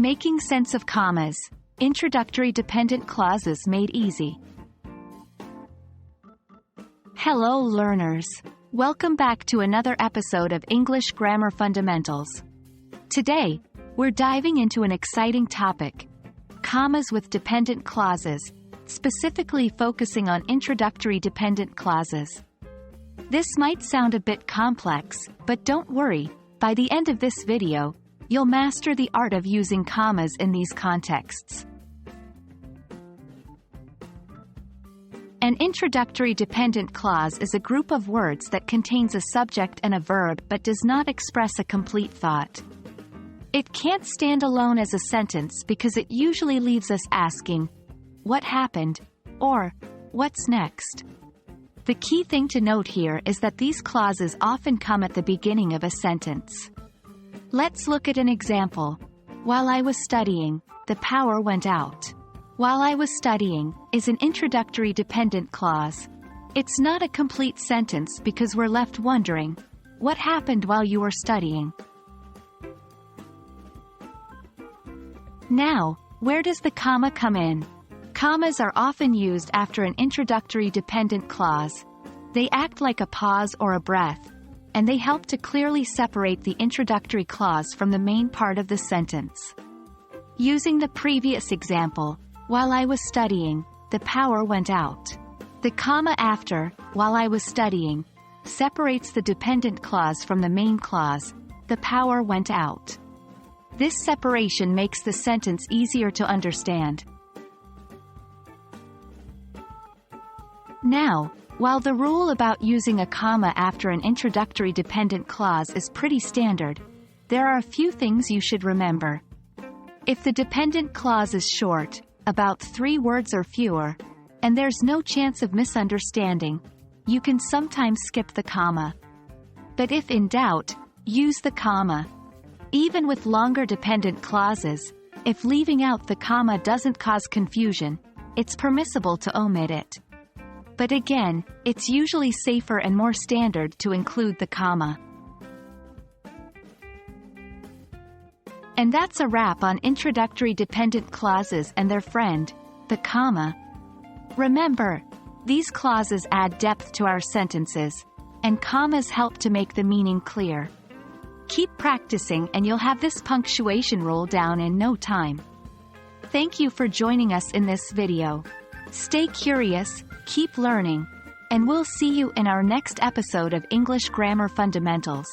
Making sense of commas. Introductory dependent clauses made easy. Hello learners. Welcome back to another episode of English Grammar Fundamentals. Today, we're diving into an exciting topic: commas with dependent clauses, specifically focusing on introductory dependent clauses. This might sound a bit complex, but don't worry, by the end of this video, you'll master the art of using commas in these contexts. An introductory dependent clause is a group of words that contains a subject and a verb but does not express a complete thought. It can't stand alone as a sentence because it usually leaves us asking, "What happened?" or "What's next?" The key thing to note here is that these clauses often come at the beginning of a sentence. Let's look at an example. While I was studying, the power went out. While I was studying is an introductory dependent clause. It's not a complete sentence because we're left wondering, what happened while you were studying? Now, where does the comma come in? Commas are often used after an introductory dependent clause. They act like a pause or a breath, and they help to clearly separate the introductory clause from the main part of the sentence. Using the previous example, while I was studying, the power went out. The comma after, while I was studying, separates the dependent clause from the main clause, the power went out. This separation makes the sentence easier to understand. Now, while the rule about using a comma after an introductory dependent clause is pretty standard, there are a few things you should remember. If the dependent clause is short, about 3 words or fewer, and there's no chance of misunderstanding, you can sometimes skip the comma. But if in doubt, use the comma. Even with longer dependent clauses, if leaving out the comma doesn't cause confusion, it's permissible to omit it. But again, it's usually safer and more standard to include the comma. And that's a wrap on introductory dependent clauses and their friend, the comma. Remember, these clauses add depth to our sentences, and commas help to make the meaning clear. Keep practicing and you'll have this punctuation rule down in no time. Thank you for joining us in this video. Stay curious, keep learning, and we'll see you in our next episode of English Grammar Fundamentals.